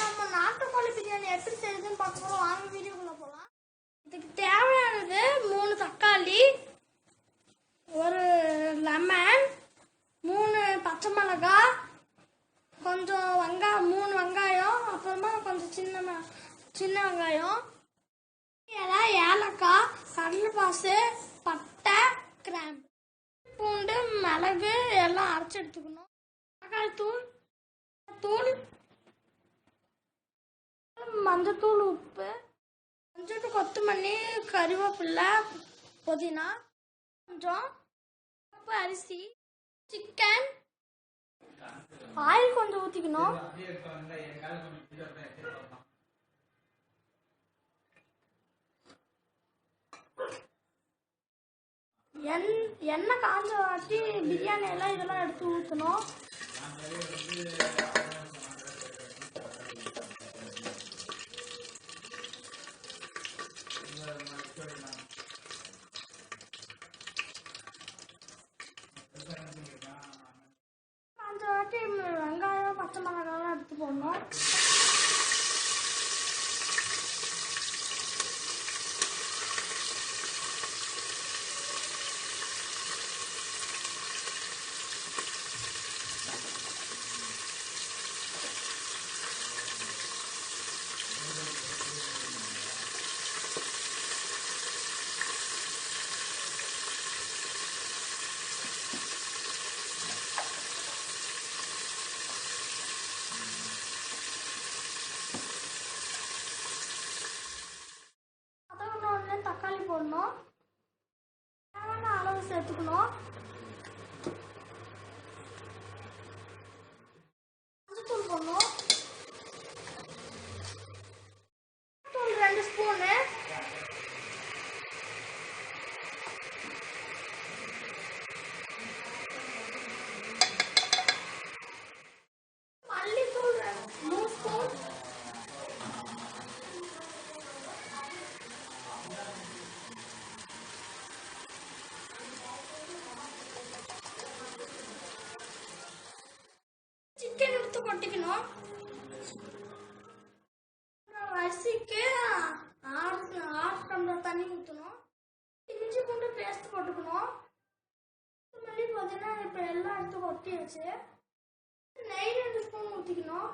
நம்ம நாட்டுக்கோழி பிரியாணி எப்படி செய்யுதுன்னு பார்க்க போறோம். வாங்க வீடியோக்குள்ள போலாம். இதுக்கு தேவையானது 3 தக்காளி, ஒரு லெமன், 3 பச்சை மிளகாய், கொஞ்சம் வெங்காயம், 3 வெங்காயம், அப்புறமா கொஞ்சம் சின்ன வெங்காயம், இலை, ஏலக்காய், கடலைப்பாசு, பட்டை, கிராம்பு, பூண்டு, மிளகு எல்லாம் அரைச்சி எடுத்துக்கணும். தக்காளி தூள், மஞ்சத்தூள், உப்பு, கொஞ்சோண்டு கொத்தமல்லி, கறிவேப்பிலை, புதினா, கொஞ்சம் அரிசி, சிக்கன், ஆயில் கொஞ்சம் ஊற்றிக்கணும். எண்ணெய் காஞ்ச வாட்டி பிரியாணி எல்லாம் இதெல்லாம் எடுத்து ஊற்றணும். காஞ்ச வாட்டி வெங்காயம், பச்சை மிளகாய் எடுத்து போடணும். தக்காளி போடணும். தேவையான அளவு சேர்த்துக்கணும். மஞ்சத்தூள் போடணும். தூள் 2 ஸ்பூனு, மல்லித்தூள் 3 ஸ்பூன், சிக்கன் எடுத்து கொட்டிக்கணும். அரிசிக்கு 6 டம்ளர் தண்ணி ஊற்றணும். இஞ்சி பூண்டு பேஸ்ட் போட்டுக்கணும். மல்லி பார்த்தீங்கன்னா இப்போ எல்லாம் எடுத்து கொட்டியாச்சு. நெய் 2 ஸ்பூன் ஊற்றிக்கணும்.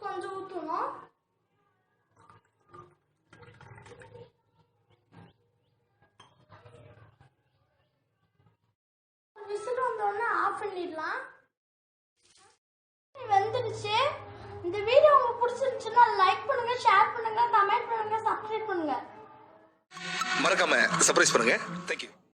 கொஞ்சம் ஊற்றணும். விசில் வந்தோடனே ஆஃப் பண்ணிடலாம். வெந்துடுச்சு. இந்த வீடியோ உங்களுக்கு பிடிச்சிருந்துச்சுன்னா லைக் பண்ணுங்க, ஷேர் பண்ணுங்க, கமெண்ட் பண்ணுங்க, சப்ஸ்கிரைப் பண்ணுங்க. மறக்காம சர்ப்ரைஸ் பண்ணுங்க. தேங்க்யூ.